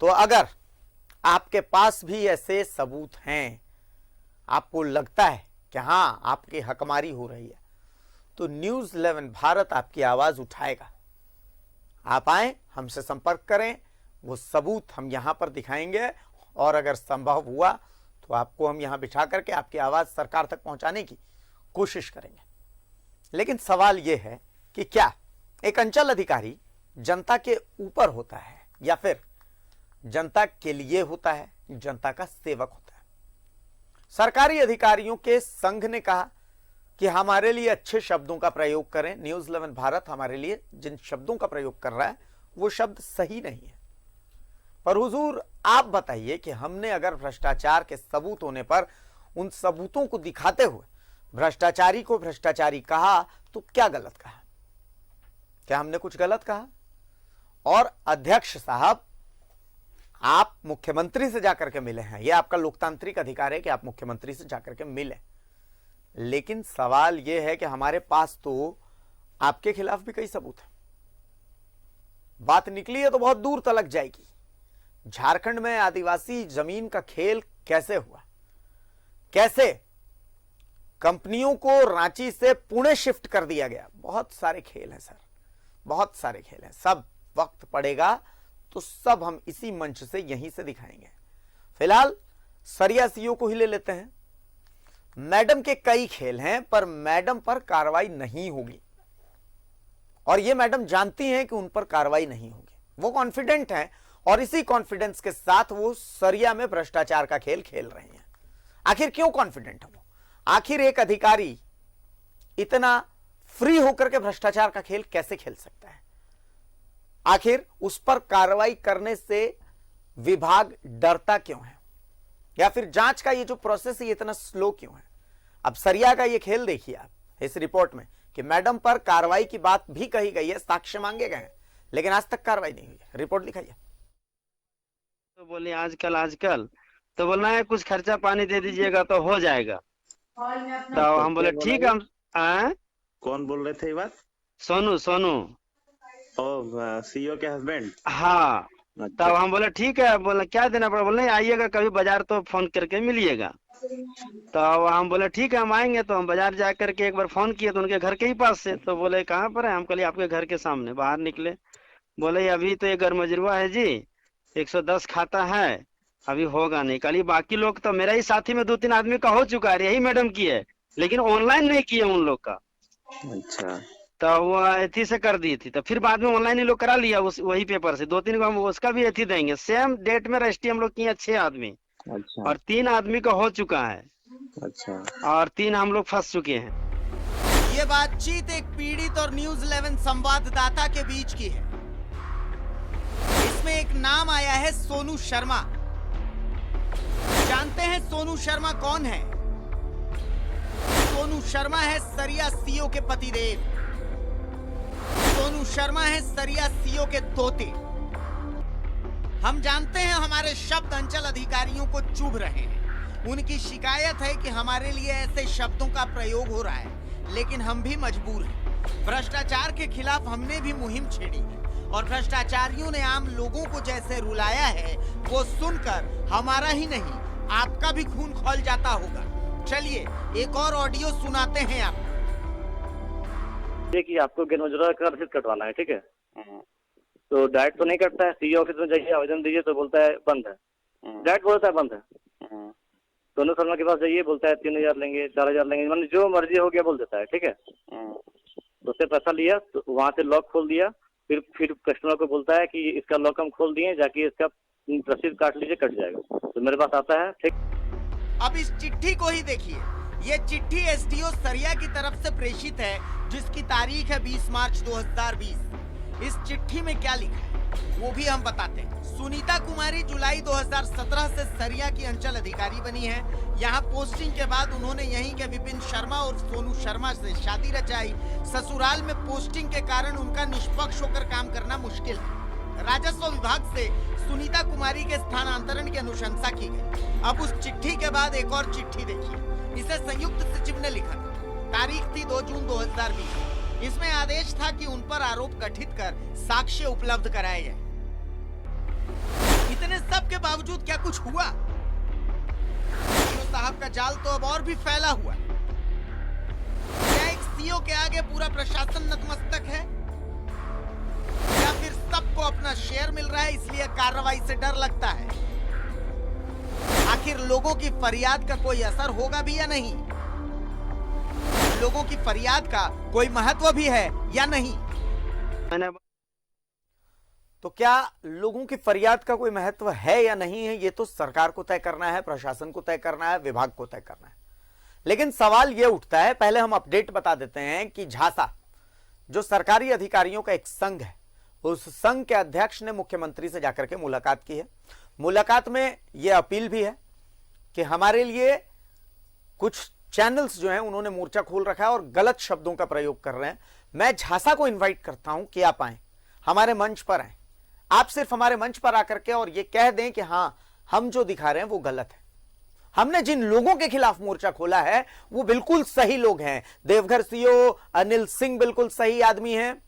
तो अगर आपके पास भी ऐसे सबूत हैं, आपको लगता है कि हाँ आपकी हकमारी हो रही है, तो न्यूज़ 11 भारत आपकी आवाज उठाएगा। आप आए, हमसे संपर्क करें, वो सबूत हम यहां पर दिखाएंगे और अगर संभव हुआ तो आपको हम यहां बिठा करके आपकी आवाज सरकार तक पहुंचाने की कोशिश करेंगे। लेकिन सवाल यह है कि क्या एक अंचल अधिकारी जनता के ऊपर होता है या फिर जनता के लिए होता है, जनता का सेवक होता है? सरकारी अधिकारियों के संघ ने कहा कि हमारे लिए अच्छे शब्दों का प्रयोग करें। न्यूज़ 11 भारत हमारे लिए जिन शब्दों का प्रयोग कर रहा है वो शब्द सही नहीं है। पर हुजूर आप बताइए कि हमने अगर भ्रष्टाचार के सबूत होने पर उन सबूतों को दिखाते हुए भ्रष्टाचारी को भ्रष्टाचारी कहा तो क्या गलत कहा? क्या हमने कुछ गलत कहा? और अध्यक्ष साहब, आप मुख्यमंत्री से जाकर के मिले हैं, यह आपका लोकतांत्रिक अधिकार है कि आप मुख्यमंत्री से जाकर के मिले, लेकिन सवाल यह है कि हमारे पास तो आपके खिलाफ भी कई सबूत हैं। बात निकली है तो बहुत दूर तलक जाएगी। झारखंड में आदिवासी जमीन का खेल कैसे हुआ, कैसे कंपनियों को रांची से पुणे शिफ्ट कर दिया गया, बहुत सारे खेल हैं सर, बहुत सारे खेल हैं। सब वक्त पड़ेगा तो सब हम इसी मंच से यहीं से दिखाएंगे। फिलहाल सरिया सीओ को ही ले लेते हैं। मैडम के कई खेल हैं पर मैडम पर कार्रवाई नहीं होगी और ये मैडम जानती हैं कि उन पर कार्रवाई नहीं होगी। वो कॉन्फिडेंट हैं और इसी कॉन्फिडेंस के साथ वो सरिया में भ्रष्टाचार का खेल खेल रहे हैं। आखिर क्यों कॉन्फिडेंट है वो? आखिर एक अधिकारी इतना फ्री होकर के भ्रष्टाचार का खेल कैसे खेल सकता है? आखिर उस पर कार्रवाई करने से विभाग डरता क्यों है, या फिर जांच का ये जो प्रोसेस है ये इतना स्लो क्यों है? अब सरिया का ये खेल देखिए आप इस रिपोर्ट में कि मैडम पर कार्रवाई की बात भी कही गई है, साक्ष्य मांगे गए हैं, लेकिन आज तक कार्रवाई नहीं हुई है। रिपोर्ट दिखाइए। तो बोले आजकल तो बोलना है कुछ खर्चा पानी दे दीजिएगा तो हो जाएगा। तो हम बोले ठीक है। हम कौन बोल रहे थे ये बात? सोनू सीईओ के हस्बैंड? हाँ। अच्छा। तब हम बोले ठीक है। बोले क्या देना पड़ा? बोले आइएगा कभी बाजार तो फोन करके मिलिएगा। तो हम बोले ठीक है हम आएंगे। तो हम बाजार जा करके एक बार फोन किए तो उनके घर के ही पास से। तो बोले कहाँ पर है? हम कहले आपके घर के सामने। बाहर निकले, बोले अभी तो ये गरमजरुआ है जी, 110 खाता है, अभी होगा नहीं। कल बाकी लोग तो मेरा ही साथी में 2-3 आदमी का हो चुका है, यही मैडम की है, लेकिन ऑनलाइन नहीं किए उन लोग का। अच्छा। तो वो एथी से कर दी थी, तो फिर बाद में ऑनलाइन ही लोग करा लिया वही पेपर से। 2-3 को हम उसका भी एथी देंगे। सेम डेट में रजिस्ट्री हम लोग किए 6 आदमी। अच्छा। और 3 आदमी का हो चुका है। अच्छा। और 3 हम लोग फंस चुके हैं। ये बातचीत एक पीड़ित और न्यूज़ 11 संवाददाता के बीच की है। इसमें एक नाम आया है सोनू शर्मा। जानते हैं सोनू शर्मा कौन है? सोनू शर्मा है सरिया सीओ के पतिदेव। सोनू शर्मा है सरिया सीओ के दोते। हम जानते हैं हमारे शब्द अंचल अधिकारियों को चुभ रहे हैं। उनकी शिकायत है कि हमारे लिए ऐसे शब्दों का प्रयोग हो रहा है, लेकिन हम भी मजबूर हैं। भ्रष्टाचार के खिलाफ हमने भी मुहिम छेड़ी है और भ्रष्टाचारियों ने आम लोगों को जैसे रुलाया है वो सुनकर हमारा ही नहीं आपका भी खून खौल जाता होगा। चलिए एक और ऑडियो सुनाते हैं आपको। देखिए आपको गरमजरुआ का रसीद कटवाना है, ठीक है? तो डायरेक्ट तो नहीं कटता है। सीईओ ऑफिस में जाइए, आवेदन दीजिए तो बोलता है बंद है। डायरेक्ट बोलता है बंद है। सोनू शर्मा के पास जाइए, बोलता है 3000 लेंगे, 4000 लेंगे, मतलब जो मर्जी हो गया बोल देता है, ठीक है? तो उससे पैसा लिया तो वहाँ से लॉक खोल दिया। फिर कस्टमर को बोलता है कि इसका लॉक हम खोल दिए, जाके इसका रसीद काट लीजिए, कट जाएगा। तो मेरे पास आता है, ठीक। अब इस चिट्ठी को ही देखिए। ये चिट्ठी एसडीओ सरिया की तरफ से प्रेषित है, जिसकी तारीख है 20 मार्च 2020। इस चिट्ठी में क्या लिखा है वो भी हम बताते हैं। सुनीता कुमारी जुलाई 2017 से सरिया की अंचल अधिकारी बनी है। यहाँ पोस्टिंग के बाद उन्होंने यहीं के विपिन शर्मा और सोनू शर्मा से शादी रचाई। ससुराल में पोस्टिंग के कारण उनका निष्पक्ष होकर काम करना मुश्किल है। राजस्व विभाग से सुनीता कुमारी के स्थानांतरण की अनुशंसा की गई। अब उस चिट्ठी के बाद एक और चिट्ठी देखिए। इसे संयुक्त सचिव ने लिखा था। तारीख थी 2 जून 2020। इसमें आदेश था कि उन पर आरोप गठित कर साक्ष्य उपलब्ध कराए जाए। इतने बावजूद क्या कुछ हुआ? सीओ साहब का जाल तो अब और भी फैला हुआ है। क्या एक सीओ के आगे पूरा प्रशासन नतमस्तक है, या फिर सबको अपना शेयर मिल रहा है इसलिए कार्रवाई से डर लगता है? आखिर लोगों की फरियाद का कोई असर होगा भी या नहीं? लोगों की फरियाद का कोई महत्व भी है या नहीं? मैंने तो क्या लोगों की फरियाद का कोई महत्व है या नहीं है, ये तो सरकार को तय करना है, प्रशासन को तय करना है, विभाग को तय करना है। लेकिन सवाल यह उठता है, पहले हम अपडेट बता देते हैं कि झासा जो सरकारी अधिकारियों का एक संघ है, उस संघ के अध्यक्ष ने मुख्यमंत्री से जाकर के मुलाकात की है। मुलाकात में यह अपील भी है कि हमारे लिए कुछ चैनल्स जो हैं उन्होंने मोर्चा खोल रखा है और गलत शब्दों का प्रयोग कर रहे हैं। मैं झासा को इनवाइट करता हूं कि आप आए, हमारे मंच पर आए। आप सिर्फ हमारे मंच पर आकर के और ये कह दें कि हां, हम जो दिखा रहे हैं वो गलत है। हमने जिन लोगों के खिलाफ मोर्चा खोला है वो बिल्कुल सही लोग हैं। देवघर सीओ अनिल सिंह बिल्कुल सही आदमी हैं,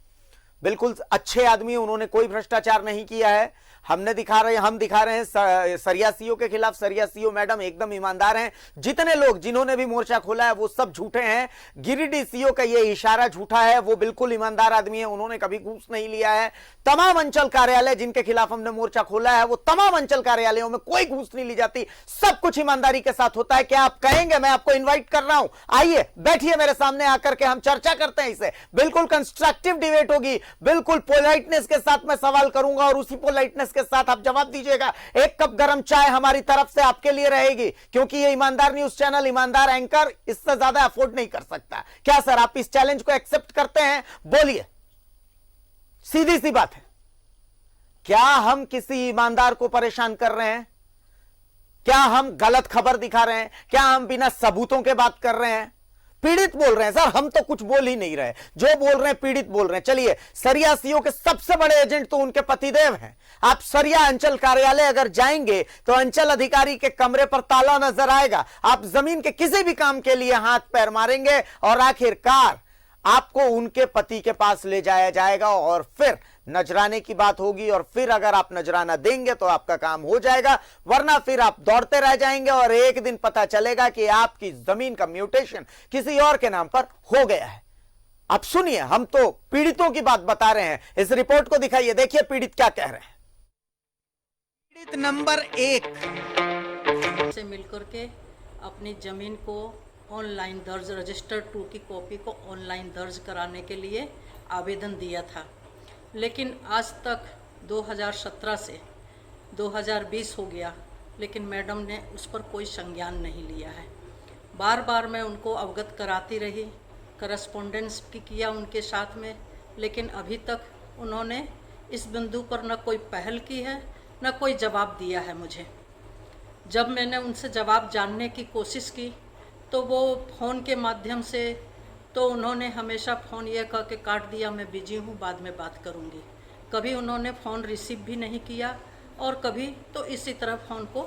बिल्कुल अच्छे आदमी, उन्होंने कोई भ्रष्टाचार नहीं किया है। हम दिखा रहे हैं सरिया सीओ के खिलाफ, सरिया सीओ मैडम एकदम ईमानदार हैं। जितने लोग जिन्होंने भी मोर्चा खोला है वो सब झूठे हैं। गिरिडीह सीओ का ये इशारा झूठा है, वो बिल्कुल ईमानदार आदमी है, उन्होंने कभी घूस नहीं लिया है। तमाम अंचल कार्यालय जिनके खिलाफ हमने मोर्चा खोला है वो तमाम अंचल कार्यालयों में कोई घूस नहीं ली जाती, सब कुछ ईमानदारी के साथ होता है। क्या आप कहेंगे? मैं आपको इन्वाइट कर रहा हूं, आइए बैठिए मेरे सामने आकर के, हम चर्चा करते हैं। इसे बिल्कुल कंस्ट्रक्टिव डिबेट होगी, बिल्कुल पोलाइटनेस के साथ मैं सवाल करूंगा और उसी पोलाइटनेस के साथ आप जवाब दीजिएगा। एक कप गर्म चाय हमारी तरफ से आपके लिए रहेगी, क्योंकि ये ईमानदार न्यूज चैनल, ईमानदार एंकर इससे ज्यादा अफोर्ड नहीं कर सकता। क्या सर आप इस चैलेंज को एक्सेप्ट करते हैं? बोलिए, सीधी सी बात है, क्या हम किसी ईमानदार को परेशान कर रहे हैं? क्या हम गलत खबर दिखा रहे हैं? क्या हम बिना सबूतों के बात कर रहे हैं? पीड़ित बोल रहे हैं सर, हम तो कुछ बोल ही नहीं रहे, जो बोल रहे हैं पीड़ित बोल रहे हैं। चलिए, सरिया सीओ के सबसे बड़े एजेंट तो उनके पतिदेव हैं। आप सरिया अंचल कार्यालय अगर जाएंगे तो अंचल अधिकारी के कमरे पर ताला नजर आएगा। आप जमीन के किसी भी काम के लिए हाथ पैर मारेंगे और आखिरकार आपको उनके पति के पास ले जाया जाएगा और फिर नजराने की बात होगी, और फिर अगर आप नजराना देंगे तो आपका काम हो जाएगा, वरना फिर आप दौड़ते रह जाएंगे और एक दिन पता चलेगा कि आपकी जमीन का म्यूटेशन किसी और के नाम पर हो गया है। आप सुनिए, हम तो पीड़ितों की बात बता रहे हैं। इस रिपोर्ट को दिखाइए, देखिए पीड़ित क्या कह रहे हैं। पीड़ित नंबर 1 से मिलकर के अपनी जमीन को ऑनलाइन दर्ज, रजिस्टर 2 की कॉपी को ऑनलाइन दर्ज कराने के लिए आवेदन दिया था, लेकिन आज तक 2017 से 2020 हो गया, लेकिन मैडम ने उस पर कोई संज्ञान नहीं लिया है। बार बार मैं उनको अवगत कराती रही, करस्पॉन्डेंस भी किया उनके साथ में, लेकिन अभी तक उन्होंने इस बिंदु पर न कोई पहल की है, न कोई जवाब दिया है मुझे। जब मैंने उनसे जवाब जानने की कोशिश की तो वो फ़ोन के माध्यम से, तो उन्होंने हमेशा फ़ोन ये कह के काट दिया, मैं बिजी हूँ, बाद में बात करूँगी। कभी उन्होंने फ़ोन रिसीव भी नहीं किया और कभी तो इसी तरह फ़ोन को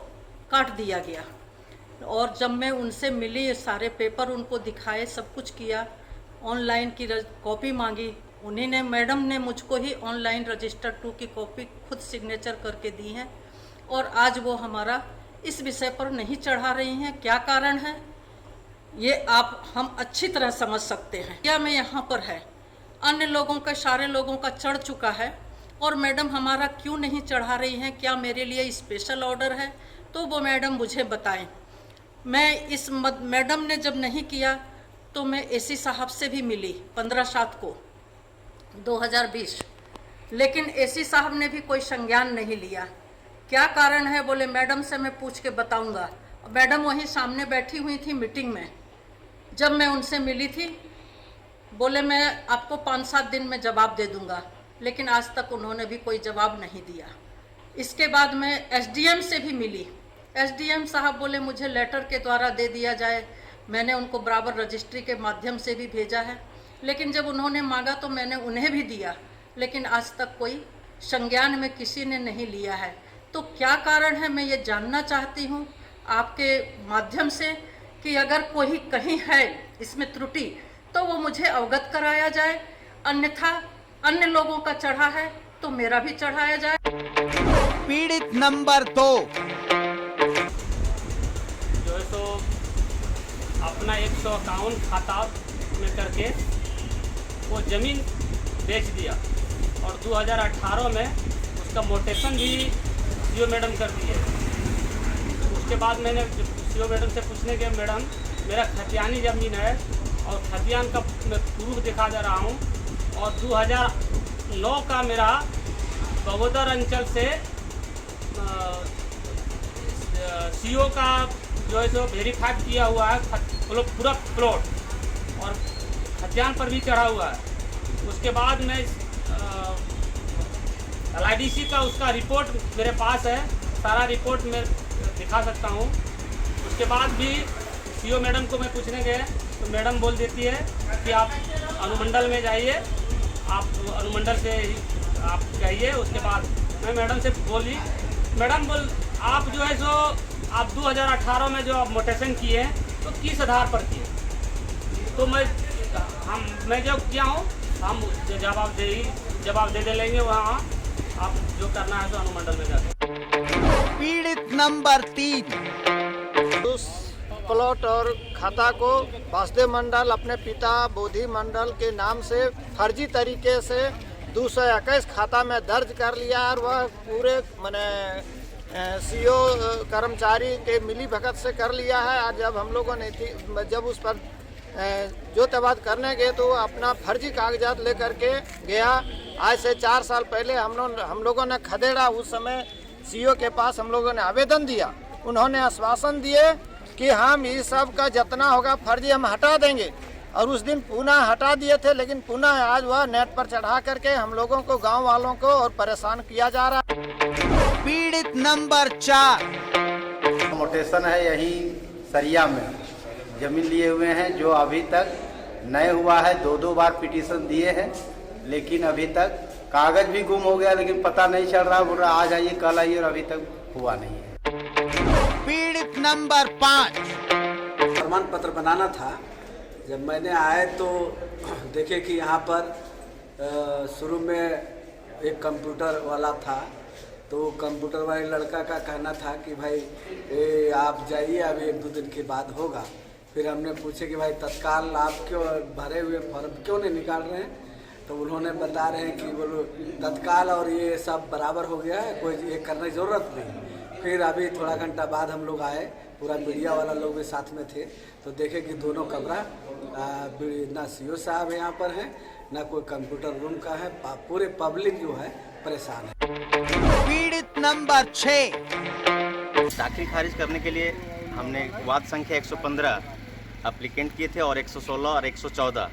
काट दिया गया। और जब मैं उनसे मिली, सारे पेपर उनको दिखाए, सब कुछ किया, ऑनलाइन की कॉपी मांगी, उन्हीं ने, मैडम ने मुझको ही ऑनलाइन रजिस्टर 2 की कॉपी खुद सिग्नेचर करके दी है। और आज वो हमारा इस विषय पर नहीं चढ़ा रही हैं। क्या कारण है ये हम अच्छी तरह समझ सकते हैं। क्या मैं यहाँ पर है, अन्य लोगों का, सारे लोगों का चढ़ चुका है और मैडम हमारा क्यों नहीं चढ़ा रही हैं? क्या मेरे लिए स्पेशल ऑर्डर है? तो वो मैडम मुझे बताएं। मैं मैडम ने जब नहीं किया तो मैं एसी साहब से भी मिली 15/7 को 2020, लेकिन एसी साहब ने भी कोई संज्ञान नहीं लिया। क्या कारण है? बोले मैडम से मैं पूछ के बताऊंगा। मैडम वहीं सामने बैठी हुई थी मीटिंग में। जब मैं उनसे मिली थी, बोले मैं आपको 5-7 दिन में जवाब दे दूंगा, लेकिन आज तक उन्होंने भी कोई जवाब नहीं दिया। इसके बाद मैं एसडीएम से भी मिली। एसडीएम साहब बोले मुझे लेटर के द्वारा दे दिया जाए। मैंने उनको बराबर रजिस्ट्री के माध्यम से भी भेजा है, लेकिन जब उन्होंने मांगा तो मैंने उन्हें भी दिया, लेकिन आज तक कोई संज्ञान में किसी ने नहीं लिया है। तो क्या कारण है, मैं ये जानना चाहती हूँ आपके माध्यम से कि अगर कोई कहीं है इसमें त्रुटि तो वो मुझे अवगत कराया जाए, अन्यथा अन्य लोगों का चढ़ा है तो मेरा भी चढ़ाया जाए। पीड़ित नंबर 2 जो है तो अपना 151 खाता में करके वो ज़मीन बेच दिया और 2018 में उसका मोटेशन भी सीओ मैडम कर दी है। उसके बाद मैंने सीओ मैडम से पूछने के मैडम मेरा खतियानी ज़मीन है और खतियान का मैं प्रूफ दिखा दे रहा हूँ और 2009 का मेरा बगोदर अंचल से सीओ का जो है सो वेरीफाई किया हुआ है पूरा प्लॉट और खतियान पर भी चढ़ा हुआ है। उसके बाद मैं LIDC का उसका रिपोर्ट मेरे पास है, सारा रिपोर्ट मैं दिखा सकता हूँ। उसके बाद भी सीओ मैडम को मैं पूछने गए तो मैडम बोल देती है कि आप अनुमंडल में जाइए, आप अनुमंडल से आप जाइए। उसके बाद मैं मैडम से बोली, मैडम बोल आप जो है सो आप 2018 में जो आप मोटेशन किए तो किस आधार पर किए? तो मैं जो किया हूँ हम जवाब दे लेंगे वहाँ, आप जो करना है तो अनुमंडल में जाकर। पीड़ित नंबर 3 उस प्लॉट और खाता को वासुदेव मंडल अपने पिता बोधि मंडल के नाम से फर्जी तरीके से 221 खाता में दर्ज कर लिया और वह पूरे मैंने सीओ कर्मचारी के मिली भगत से कर लिया है। और जब हम लोगों ने जब उस पर जोतबाद करने गए तो अपना फर्जी कागजात लेकर के गया। आज से 4 साल पहले हम लोगों ने खदेड़ा, उस समय सीओ के पास हम लोगों ने आवेदन दिया। उन्होंने आश्वासन दिए कि हम इस सब का जितना होगा फर्जी हम हटा देंगे और उस दिन पुनः हटा दिए थे, लेकिन पुनः आज वह नेट पर चढ़ा करके हम लोगों को, गांव वालों को और परेशान किया जा रहा है। पीड़ित नंबर 4 मोटेशन है यही सरिया में जमीन लिए हुए हैं, जो अभी तक नए हुआ है। 2 बार पिटीशन दिए हैं, लेकिन अभी तक कागज भी गुम हो गया, लेकिन पता नहीं चल रहा। बोल रहा आज आइए कल आइए, और अभी तक हुआ नहीं है। पीड़ित नंबर 5 प्रमाण पत्र बनाना था। जब मैंने आए तो देखे कि यहाँ पर शुरू में एक कंप्यूटर वाला था, तो कंप्यूटर वाले लड़का का कहना था कि भाई आप जाइए, अभी 1-2 दिन के बाद होगा। फिर हमने पूछे कि भाई तत्काल आप क्यों भरे हुए फॉर्म क्यों नहीं निकाल रहे हैं? तो उन्होंने बता रहे हैं कि बोलो तत्काल और ये सब बराबर हो गया है, कोई ये करने की ज़रूरत नहीं। फिर अभी थोड़ा घंटा बाद हम लोग आए, पूरा मीडिया वाला लोग भी साथ में थे, तो देखे कि दोनों कमरा ना सीओ साहब यहाँ पर हैं, ना कोई कंप्यूटर रूम का है। पूरे पब्लिक जो है परेशान है। पीड़ित नंबर 6 दाखिल खारिज करने के लिए हमने वाद संख्या 115 एप्लीकेंट किए थे और 116 और 114,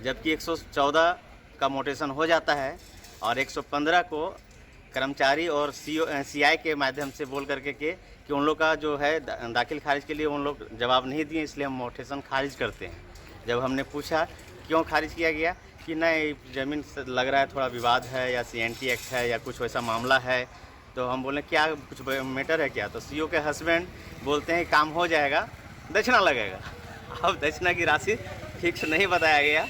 जबकि 114 का मोटेशन हो जाता है और 115 को कर्मचारी और CI के माध्यम से बोल करके कि उन लोग का जो है दाखिल खारिज के लिए उन लोग जवाब नहीं दिए, इसलिए हम मोटेशन खारिज करते हैं। जब हमने पूछा क्यों खारिज किया गया कि नहीं ज़मीन से लग रहा है थोड़ा विवाद है या CNT एक्ट है या कुछ वैसा मामला है, तो हम बोले क्या कुछ मैटर है क्या? तो CO के हस्बैंड बोलते हैं काम हो जाएगा, दक्षिणा लगेगा। अब दक्षिणा की राशि फिक्स नहीं बताया गया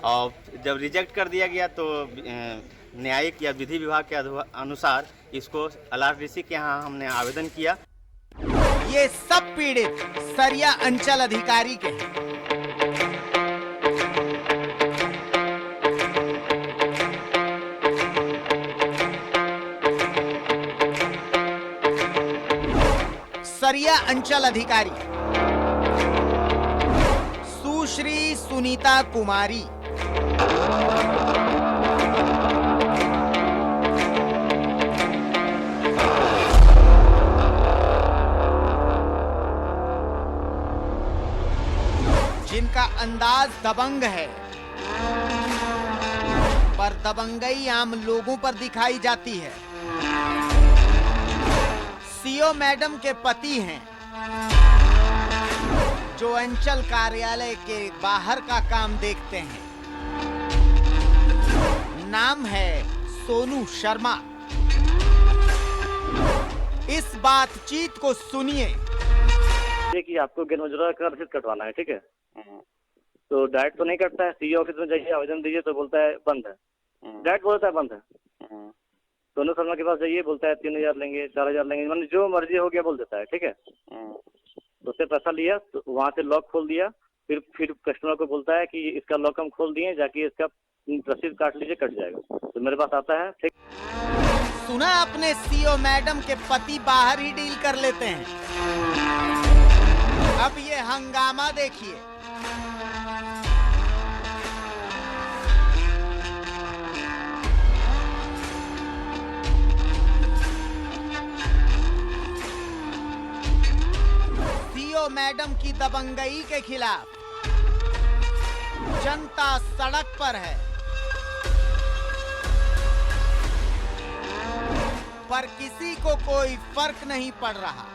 और जब रिजेक्ट कर दिया गया तो न्यायिक या विधि विभाग के अनुसार इसको LRDC के यहाँ हमने आवेदन किया। ये सब पीड़ित सरिया अंचल अधिकारी के हैं। सरिया अंचल अधिकारी सुश्री सुनीता कुमारी, जिनका अंदाज दबंग है, पर दबंगई आम लोगों पर दिखाई जाती है। सीओ मैडम के पति हैं, जो अंचल कार्यालय के बाहर का काम देखते हैं। नाम है सोनू शर्मा। इस बातचीत को सुनिए। कि आपको गेन मजूरा का रसीद कटवाना है, ठीक है? तो डायरेक्ट तो नहीं कटता है। सीओ ऑफिस में जाइए, आवेदन दीजिए तो बोलता है बंद है। डायरेक्ट बोलता है बंद है। सोनू शर्मा के पास जाइए, बोलता है 3000 लेंगे, 4000 लेंगे, मतलब जो मर्जी हो गया बोल देता है, ठीक है। तो उससे पैसा लिया, तो वहाँ से लॉक खोल दिया, फिर कस्टमर को बोलता है कि इसका लॉक हम खोल दिए, जाके इसका रसीद काट लीजिए, कट जाएगा। तो मेरे पास आता है, ठीक। सुना आपने, सीओ मैडम के पति बाहर ही डील कर लेते हैं। अब ये हंगामा देखिए। सीओ मैडम की दबंगई के खिलाफ जनता सड़क पर है, पर किसी को कोई फर्क नहीं पड़ रहा।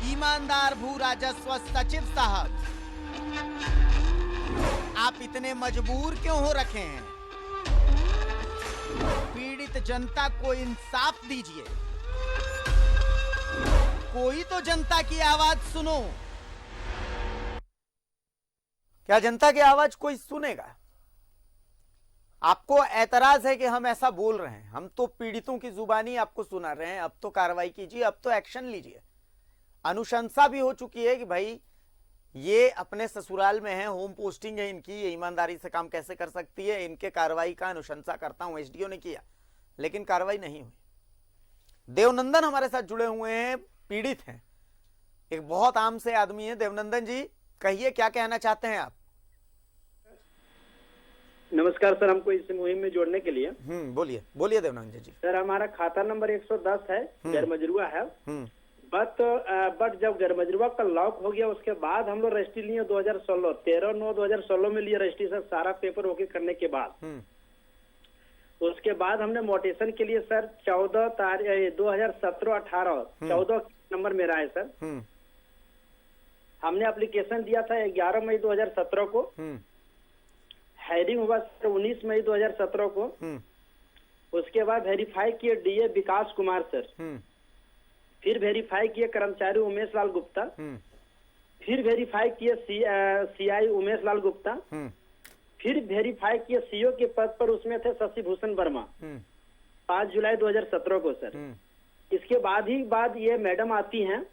ईमानदार भू राजस्व सचिव साहब, आप इतने मजबूर क्यों हो रखे हैं? पीड़ित जनता को इंसाफ दीजिए, कोई तो जनता की आवाज सुनो। क्या जनता की आवाज कोई सुनेगा? आपको एतराज है कि हम ऐसा बोल रहे हैं, हम तो पीड़ितों की जुबानी आपको सुना रहे हैं। अब तो कार्रवाई कीजिए, अब तो एक्शन लीजिए। अनुशंसा भी हो चुकी है कि भाई ये अपने ससुराल में है, होम पोस्टिंग है इनकी, ये ईमानदारी से काम कैसे कर सकती है, इनके कार्रवाई का अनुशंसा करता हूं। एसडीओ ने किया, लेकिन कार्रवाई नहीं हुई। देवनंदन हमारे साथ जुड़े हुए हैं, पीड़ित हैं, एक बहुत आम से आदमी है। देवनंदन जी, कहिए क्या कहना चाहते हैं आप? नमस्कार सर, हमको इस मुहिम में जोड़ने के लिए। बोलिए बोलिए देवनंदन जी। सर, हमारा खाता नंबर 110 है, गरमजरुआ है। बट जब गरमजरुआ का लॉक हो गया, उसके बाद हम लोग रजिस्ट्री लिए 2016, 13/9/2016 में लिए रजिस्ट्रेशन, सारा पेपर ओके करने के बाद। उसके बाद हमने मोटेशन के लिए सर 2017-18 14 नंबर मेरा है सर। हमने एप्लीकेशन दिया था 11 मई 2017 को। हायरिंग हुआ सर 19 मई 2017 को। उसके बाद वेरीफाई किए डीए विकास कुमार सर, फिर वेरीफाई किए कर्मचारी उमेश लाल गुप्ता, फिर वेरीफाई किए सीआई उमेश लाल गुप्ता, फिर वेरीफाई किए सीओ के पद पर उसमें थे शशि भूषण वर्मा 5 जुलाई 2017 को सर। इसके बाद ये मैडम आती हैं।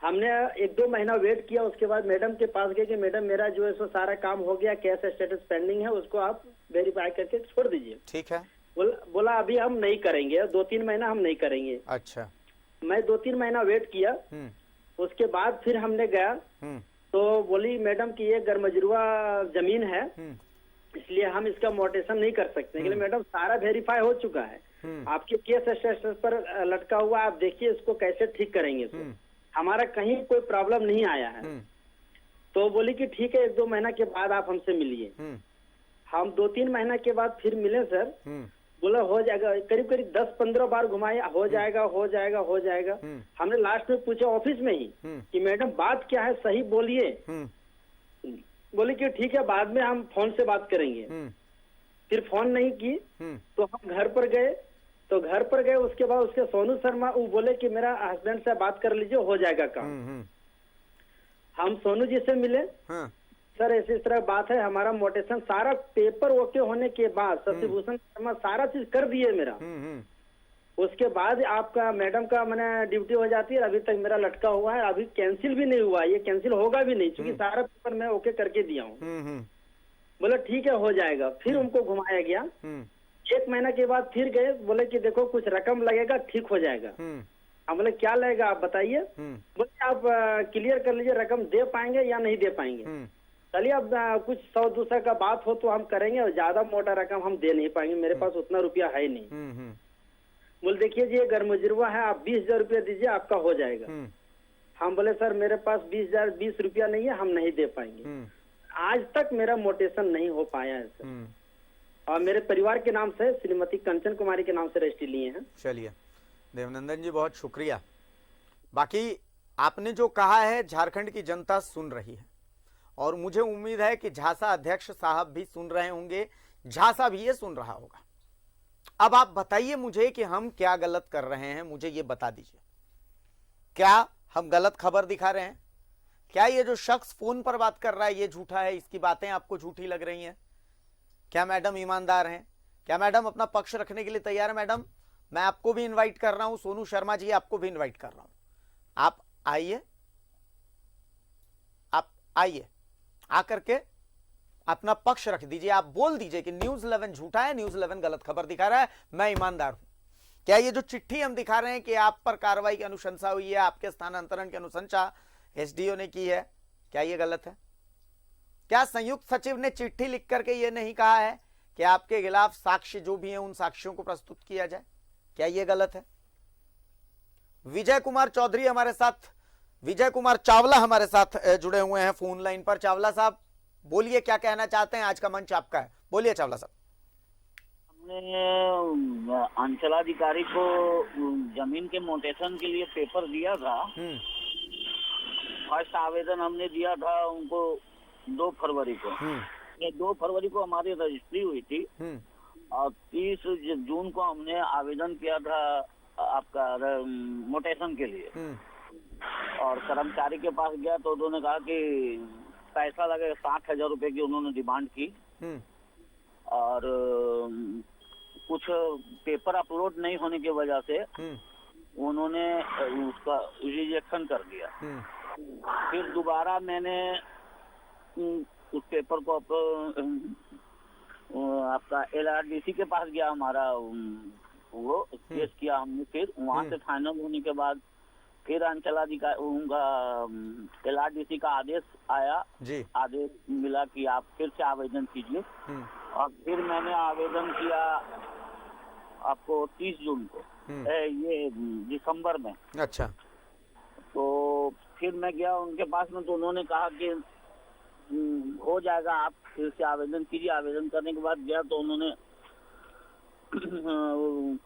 हमने 1-2 महीना वेट किया, उसके बाद मैडम के पास गए कि मैडम मेरा जो है सो सारा काम हो गया, कैश स्टेटस पेंडिंग है, उसको आप वेरीफाई करके छोड़ दीजिए। ठीक है। बोला अभी हम नहीं करेंगे, 2-3 महीना हम नहीं करेंगे। अच्छा। मैं 2-3 महीना वेट किया, उसके बाद फिर हमने गया तो बोली मैडम की ये गरमजरुआ जमीन है, इसलिए हम इसका मोटेशन नहीं कर सकते। लेकिन मैडम सारा वेरीफाई हो चुका है, आपके केस स्टेटस पर लटका हुआ, आप देखिए इसको कैसे ठीक करेंगे। तो हमारा कहीं कोई प्रॉब्लम नहीं आया है। तो बोली कि ठीक है, 1-2 महीना के बाद आप हमसे मिलिए। हम 2-3 महीना के बाद फिर मिले सर। बोला हो जाएगा, करीब 10-15 बार घुमाए, हो जाएगा हो जाएगा हो जाएगा। हमने लास्ट में पूछा ऑफिस में ही कि मैडम बात क्या है, सही बोलिए। बोले कि ठीक है, बाद में हम फोन से बात करेंगे। फिर फोन नहीं की तो हम घर पर गए। तो घर पर गए, उसके बाद उसके सोनू शर्मा वो बोले कि मेरा हस्बैंड से बात कर लीजिए, हो जाएगा काम। हम सोनू जी से मिले। सर ऐसी इस तरह बात है, हमारा मोटेशन सारा पेपर ओके होने के बाद शशि भूषण शर्मा सारा चीज कर दिए मेरा। उसके बाद आपका मैडम का मैंने ड्यूटी हो जाती है, अभी तक मेरा लटका हुआ है, अभी कैंसिल भी नहीं हुआ, ये कैंसिल होगा भी नहीं, क्योंकि सारा पेपर मैं ओके करके दिया हूँ। बोले ठीक है, हो जाएगा। फिर उनको घुमाया गया। 1 महीना के बाद फिर गए, बोले कि देखो कुछ रकम लगेगा, ठीक हो जाएगा। हम बोले क्या लगेगा आप बताइए। बोले आप क्लियर कर लीजिए, रकम दे पाएंगे या नहीं दे पाएंगे। चलिए अब कुछ 100-200 का बात हो तो हम करेंगे, और ज्यादा मोटा रकम हम दे नहीं पाएंगे, मेरे पास उतना रुपया है नहीं। बोले देखिए जी ये गरमजरुआ है, आप 20,000 रुपया दीजिए, आपका हो जाएगा। हम बोले सर मेरे पास 20 रुपया नहीं है, हम नहीं दे पाएंगे। आज तक मेरा मोटेशन नहीं हो पाया है सर। और मेरे परिवार के नाम से श्रीमती कंचन कुमारी के नाम से रजिस्ट्री लिए हैं। चलिए देवनंदन जी, बहुत शुक्रिया। बाकी आपने जो कहा है झारखंड की जनता सुन रही है, और मुझे उम्मीद है कि झासा अध्यक्ष साहब भी सुन रहे होंगे, झासा भी ये सुन रहा होगा। अब आप बताइए मुझे कि हम क्या गलत कर रहे हैं, मुझे ये बता दीजिए। क्या हम गलत खबर दिखा रहे हैं? क्या ये जो शख्स फोन पर बात कर रहा है ये झूठा है, इसकी बातें आपको झूठी लग रही हैं? क्या मैडम ईमानदार हैं? क्या मैडम अपना पक्ष रखने के लिए तैयार है? मैडम, मैं आपको भी इनवाइट कर रहा हूं, सोनू शर्मा जी आपको भी इनवाइट कर रहा हूं, आप आइए, आप आइए, आकर के अपना पक्ष रख दीजिए। आप बोल दीजिए कि न्यूज़ 11 झूठा है, न्यूज़ 11 गलत खबर दिखा रहा है, मैं ईमानदार हूं। क्या ये जो चिट्ठी हम दिखा रहे हैं कि आप पर कार्रवाई की अनुशंसा हुई है, आपके स्थानांतरण की अनुशंसा एसडीओ ने की है, क्या ये गलत है? क्या संयुक्त सचिव ने चिट्ठी लिख करके ये नहीं कहा है कि आपके खिलाफ साक्ष्य जो भी हैं उन साक्ष्यों को प्रस्तुत किया जाए? क्या ये गलत है? विजय कुमार चौधरी हमारे साथ, विजय कुमार चावला हमारे साथ जुड़े हुए हैं फोन लाइन पर। चावला साहब बोलिए, क्या कहना चाहते हैं? आज का मंच आपका है, बोलिए चावला साहब। हमने अंचलाधिकारी को जमीन के मोटेशन के लिए पेपर दिया था। फर्स्ट आवेदन हमने दिया था उनको 2 फरवरी को। ये 2 फरवरी को हमारी रजिस्ट्री हुई थी और 30 जून को हमने आवेदन किया था आपका मोटेशन के लिए। और कर्मचारी के पास गया तो उन्होंने कहा कि पैसा लगेगा, 60,000 रुपए की उन्होंने डिमांड की। और कुछ पेपर अपलोड नहीं होने की वजह से उन्होंने उसका रिजेक्शन कर दिया। फिर दोबारा मैंने उस पेपर को आपका LRDC के पास गया, हमारा वो केस किया हमने। फिर वहाँ से फाइनल होने के बाद फिर अंचलाधिकारी उनका LRDC का आदेश आया जी। आदेश मिला कि आप फिर से आवेदन कीजिए। और फिर मैंने आवेदन किया आपको 30 जून को, ये दिसंबर में। अच्छा। तो फिर मैं गया उनके पास में तो उन्होंने कहा कि हो जाएगा, आप फिर से आवेदन कीजिए। आवेदन करने के बाद गया तो उन्होंने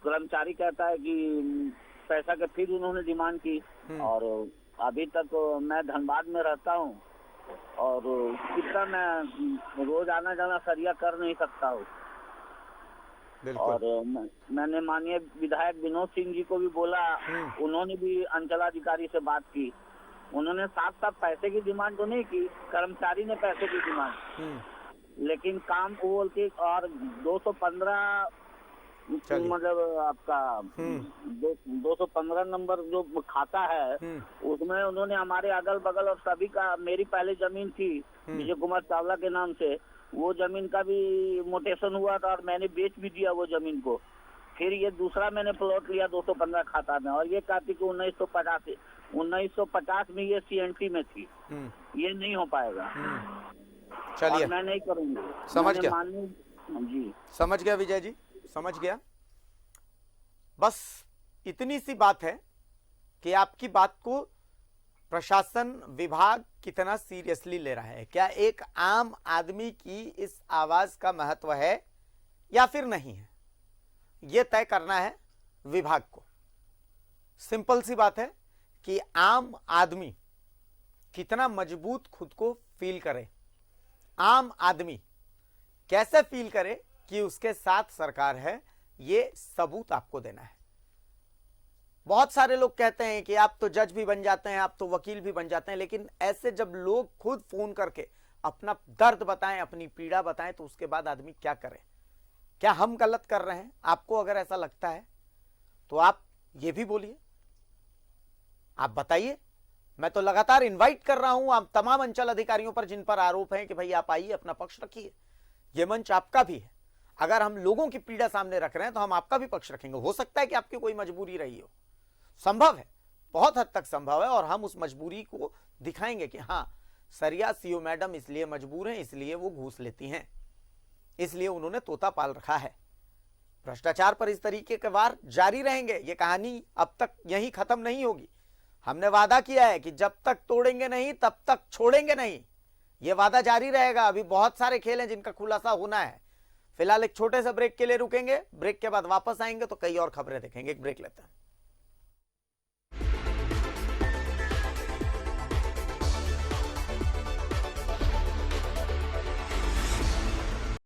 कर्मचारी कहता है कि पैसा का फिर उन्होंने डिमांड की। और अभी तक मैं धनबाद में रहता हूँ और कितना मैं रोज आना जाना सरिया कर नहीं सकता हूँ। और मैंने माननीय विधायक विनोद सिंह जी को भी बोला, उन्होंने भी अंचलाधिकारी से बात की। उन्होंने साफ पैसे की डिमांड तो नहीं की, कर्मचारी ने पैसे की डिमांड, लेकिन काम वो बोलते। और 215 मतलब आपका 215 नंबर जो खाता है उसमें उन्होंने हमारे अगल बगल और सभी का, मेरी पहले जमीन थी विजय कुमार चावला के नाम से, वो जमीन का भी मोटेशन हुआ था और मैंने बेच भी दिया वो जमीन को। फिर ये दूसरा मैंने प्लॉट लिया 215 खाता में, और ये कहती कि 1950 में ये CNT में थी, ये नहीं हो पाएगा। चलिए, मैं नहीं करूँगी। समझ गया जी, समझ गया विजय जी, समझ गया। बस इतनी सी बात है कि आपकी बात को प्रशासन विभाग कितना सीरियसली ले रहा है। क्या एक आम आदमी की इस आवाज का महत्व है या फिर नहीं है, यह तय करना है विभाग को। सिंपल सी बात है कि आम आदमी कितना मजबूत खुद को फील करे, आम आदमी कैसे फील करे कि उसके साथ सरकार है, ये सबूत आपको देना है। बहुत सारे लोग कहते हैं कि आप तो जज भी बन जाते हैं, आप तो वकील भी बन जाते हैं, लेकिन ऐसे जब लोग खुद फोन करके अपना दर्द बताएं, अपनी पीड़ा बताएं, तो उसके बाद आदमी क्या करे? क्या हम गलत कर रहे हैं? आपको अगर ऐसा लगता है तो आप ये भी बोलिए, आप बताइए। मैं तो लगातार इनवाइट कर रहा हूं आप तमाम अंचल अधिकारियों पर जिन पर आरोप है कि भाई आप आइए, अपना पक्ष रखिए। यह मंच आपका भी है। अगर हम लोगों की पीड़ा सामने रख रहे हैं तो हम आपका भी पक्ष रखेंगे। हो सकता है कि आपकी कोई मजबूरी रही हो, संभव है, बहुत हद तक संभव है, और हम उस मजबूरी को दिखाएंगे कि हाँ, सरिया सीओ मैडम इसलिए मजबूर हैं, इसलिए वो घूस लेती हैं, इसलिए उन्होंने तोता पाल रखा है। भ्रष्टाचार पर इस तरीके के वार जारी रहेंगे। ये कहानी अब तक यहीं खत्म नहीं होगी। हमने वादा किया है कि जब तक तोड़ेंगे नहीं तब तक छोड़ेंगे नहीं। यह वादा जारी रहेगा। अभी बहुत सारे खेल हैं जिनका खुलासा होना है। फिलहाल एक छोटे से ब्रेक के लिए रुकेंगे, ब्रेक के बाद वापस आएंगे तो कई और खबरें देखेंगे। एक ब्रेक लेते हैं।